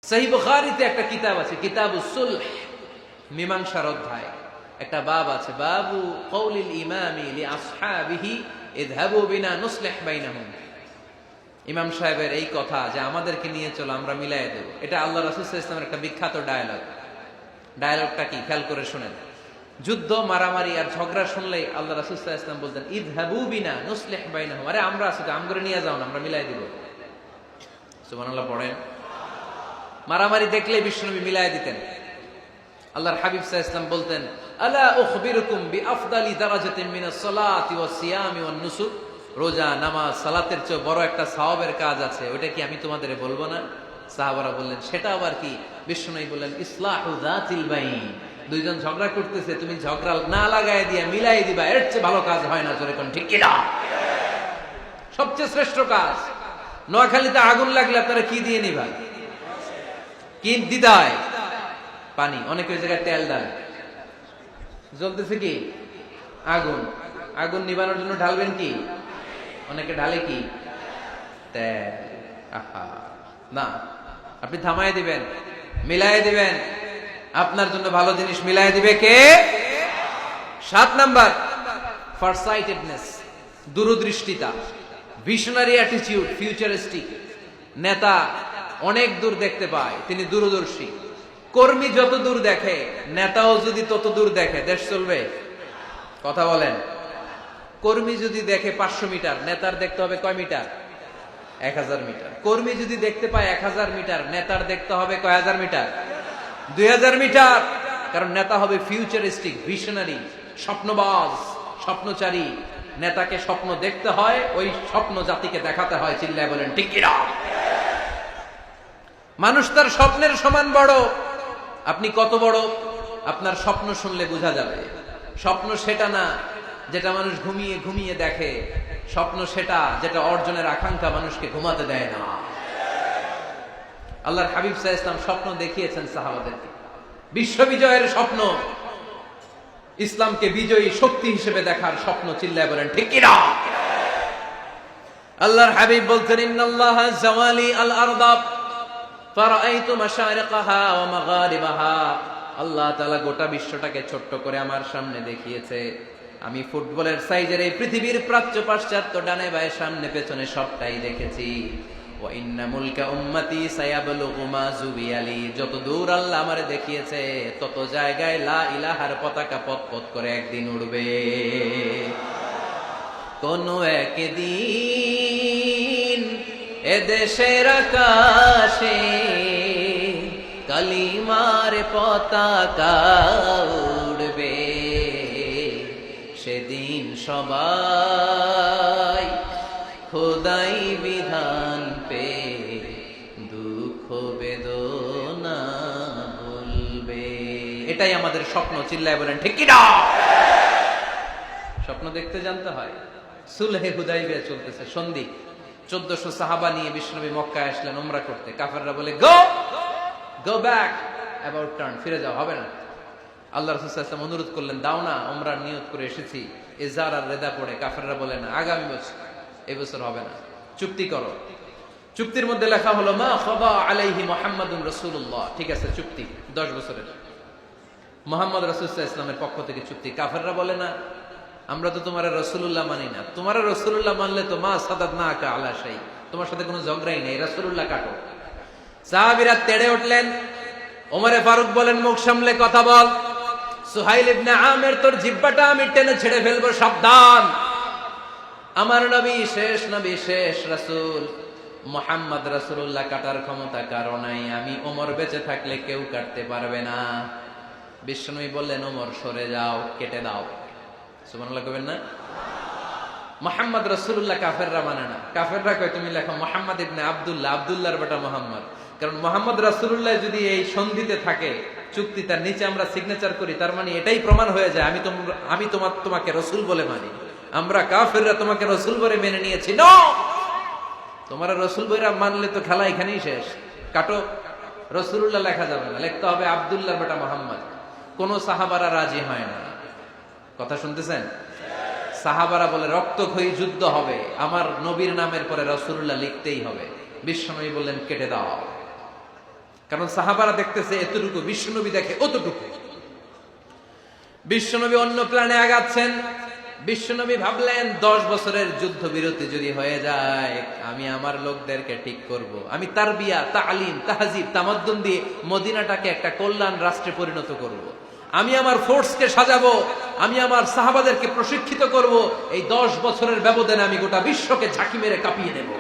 সহিহ বুখারীতে একটা কিতাব আছে, কিতাবুস সুলহ, মীমাংসার অধ্যায়। একটা বাব আছে, বাবু কওলিল ইমামি লিআসহাবিহি ইযহাবু বিনা নুসলিহ বাইনাহুম। ইমাম সাহেবের এই কথা যে আমাদেরকে নিয়ে চলো, আমরা মিলাইয়া দেব, এটা আল্লাহ রাসূল সাল্লাল্লাহু আলাইহি ওয়াসাল্লামের একটা বিখ্যাত ডায়ালগ। ডায়ালগটা কি খেয়াল করে শুনেন। যুদ্ধ, মারামারি আর ঝগড়া শুনলেই আল্লাহ রাসূল সাল্লাল্লাহু আলাইহি ওয়াসাল্লাম বলতেন, ইযহাবু বিনা নুসলিহ বাইনাহুম, আরে আমরা আছি তো, আমগরে নিয়ে যাও না, আমরা মিলাই দিব। সুবহানাল্লাহ পড়েন। মারামারি দেখলে বিশ্বনবী মিলাই দিতেন। আল্লাহর হাবিব সাল্লাল্লাহু আলাইহি ওয়াসাল্লাম বলতেন, আলা উখবিরুকুম বিআফদালি দারাজাতিন মিনাস সালাতি ওয়াস সিয়ামি ওয়ান নুসুক, রোজা, নামাজ, সালাতের চেয়ে বড় একটা সওয়াবের কাজ আছে, ওটা কি আমি তোমাদের বলবো না? সাহাবারা বললেন, সেটা আবার কি? বিশ্বনবী বললেন, ইসলাহু যাতিল বাইন, দুইজন ঝগড়া করতেছে, তুমি ঝগড়া না লাগায় দিয়া মিলাই দিবা, এর চেয়ে ভালো কাজ হয় না। জোরে কোন ঠিক কি না? সবচেয়ে শ্রেষ্ঠ কাজ। নোয়াখালীতে আগুন লাগলে আপনারা কি দিয়ে নিবা? কি দিদায়? পানি। অনেকে ওই জায়গায় তেল ডালে। জ্বলতেছে কি? আগুন। আগুন নিবানোর জন্য ঢালবেন কি? অনেকে ঢালে কি? তেল। আহা, না, আপনি থামায় দিবেন, মিলায় দিবেন। আপনার জন্য ভালো জিনিস মিলায় দিবে কে? 7 নাম্বার, ফারসাইটেডনেস, দূরদৃষ্টিতা, ভিশনারি অ্যাটিটিউড, ফিউচারিস্টিক। নেতা অনেক দূর দেখতে পায়, তিনি দূরদর্শী। কর্মী যত দূর দেখে, নেতাও যদি তত দূর দেখে, দেশ চলবে? কথা বলেন। কর্মী যদি দেখে 500 মিটার, নেতার দেখতে হবে কয় মিটার? 1000 মিটার। কর্মী যদি দেখতে পায় 1000 মিটার, নেতার দেখতে হবে কয় হাজার মিটার? 2000 মিটার। কারণ নেতা হবে ফিউচারিস্টিক, ভিশনারি, স্বপ্নবাজ, স্বপ্নচারী। নেতাকে স্বপ্ন দেখতে হয়, ওই স্বপ্ন জাতিকে দেখাতে হয়। চিল্লায় বলেন ঠিক কি না? মানুষ তার স্বপ্নের সমান বড়। আপনি কত বড় আপনার স্বপ্ন শুনলে বোঝা যাবে। স্বপ্ন সেটা না যেটা মানুষ ঘুমিয়ে ঘুমিয়ে দেখে, স্বপ্ন সেটা যেটা অর্জনের আকাঙ্ক্ষা মানুষকে ঘুমাতে দেয় না। আল্লাহর হাবিব সাল্লাল্লাহু আলাইহি ওয়াসাল্লাম স্বপ্ন দেখিয়েছেন সাহাবাদেরকে, বিশ্ব বিজয়ের স্বপ্ন, ইসলামকে বিজয়ী শক্তি হিসেবে দেখার স্বপ্ন। চিল্লায় বলেন ঠিক কি না? আল্লাহর হাবিব বলতেন, ইন্নাল্লাহা জাওয়ালি আল আরদা ফারাআইতু মাশারিকাহা ওয়া মাগারিবাহা। আল্লাহ তাআলা গোটা বিশ্বটাকে ছোট্ট করে আমার সামনে দেখিয়েছে। আমি ফুটবলের সাইজের এই পৃথিবীর প্রাচ্য পাশ্চাত্য, ডানে বায়ে সামনে পেছনে সবটাই দেখেছি। ওয়া ইন্না মুলকা উম্মতি সায়াবলুগু মা জুবিয়ালি, যত দূর আল্লাহ আমারে দেখিয়েছে তত জায়গায় লা ইলাহার পতাকা পথ করে একদিন উড়বে। কোন একদিন এদেশের আকাশে কালিমার পতাকা উড়বে, সেদিন সবাই খোদাই বিধান পে দুঃখ বেদনা ভুলবে। এটাই আমাদের স্বপ্ন। চিল্লায় বলেন ঠিক কি না? স্বপ্ন দেখতে জানতে হয়। সুলহে হুদাইবিয়া চলতেছে, সন্ধি। 1400 সাহাবা নিয়ে বিশ্বনবী মক্কায় আসলেন উমরা করতে। কাফেররা বলে, গো ব্যাক, অ্যাবাউট টার্ন, ফিরে যাও, হবে না। আল্লাহ রাসূল সাল্লাল্লাহু আলাইহি ওয়াসাল্লাম অনুরোধ করলেন, দাও না, উমরার নিয়ত করে এসেছি। ইজার আর রেদা পড়ে কাফেররা বলে, না, আগামী বছর, এই বছর হবে না, চুক্তি করো। চুক্তির মধ্যে লেখা হলো, মা খাবা আলাইহি মুহাম্মাদুর রাসূলুল্লাহ। ঠিক আছে, চুক্তি 10 বছরের, মুহাম্মদ রাসূল সাল্লাল্লাহু আলাইহি ওয়াসাল্লামের পক্ষ থেকে চুক্তি। কাফেররা বলে, না, আমরা তো তোমার রাসূলুল্লাহ মানি না। তোমার রাসূলুল্লাহ মানলে তো মা সাদাদনাকা আলা শাই, তোমার সাথে কোনো ঝগড়াই নেই, রাসূলুল্লাহ কাটো। সাহাবীরা তেড়ে উঠলেন। ওমরে ফারুক বলেন, মুখ সামলে কথা বল। সুহাইল ইবনে আমির, তোর জিহ্বাটা আমি টেনে ছেড়ে ফেলবো, সাবধান। আমার নবী শেষ নবী, শেষ রাসূল মুহাম্মদ রাসূলুল্লাহ কাটার ক্ষমতা কারো নাই, আমি ওমর বেঁচে থাকলে কেউ কাটতে পারবে না। বিশ্বনবী বললেন, ওমর সরে যাও, কেটে দাও। সুবহানাল্লাহ কইবেন না? মুহাম্মদ রাসূলুল্লাহ কাফেররা মানে না। কাফেররা কয়, তুমি লেখো মুহাম্মদ ইবনে আব্দুল্লাহ, আব্দুল্লাহর বেটা মুহাম্মদ। কারণ মুহাম্মদ রাসূলুল্লাহ যদি এই সন্ধিতে থাকে, চুক্তি, তার নিচে আমরা সিগনেচার করি, তার মানে এটাই প্রমাণ হয়ে যায় আমি তোমাকে রাসূল বলে মানি। আমরা কাফেররা তোমাকে রাসূল বলে মেনে নিয়েছি। নো, তোমার রাসূল বইরা মানলে তো খেলা এখানেই শেষ। কাটো, রাসূলুল্লাহ লেখা যাবে না, লিখতে হবে আব্দুল্লাহর বেটা মুহাম্মদ। কোন সাহাবারা রাজি হয় না। কথা শুনতেছেন? সাহাবারা বলে, রক্তক্ষয়ী যুদ্ধ হবে, আমার নবীর নামের পরে রাসূলুল্লাহ লিখতেই হবে। বিশ্বনবী বললেন, কেটে দাও। কারণ সাহাবারা দেখতেছে এতটুকু, বিশ্বনবী দেখে অতটুকু। বিশ্বনবী অন্য প্ল্যানে আগাচ্ছেন। বিশ্বনবী ভাবলেন 10 বছরের যুদ্ধবিরতি যদি হয়ে যায়, আমি আমার লোকদেরকে ঠিক করব। আমি তারবিয়া, তালিম, তাহজিব, তামাদ্দুন দিয়ে মদিনাটাকে একটা কল্যাণ রাষ্ট্রে পরিণত করব। আমি আমার ফোর্সকে সাজাবো, আমি আমার সাহাবাদেরকে প্রশিক্ষিত করব। এই 10 বছরের ব্যবধানে আমি গোটা বিশ্বকে ঝাঁকি মেরে কাঁপিয়ে দেব।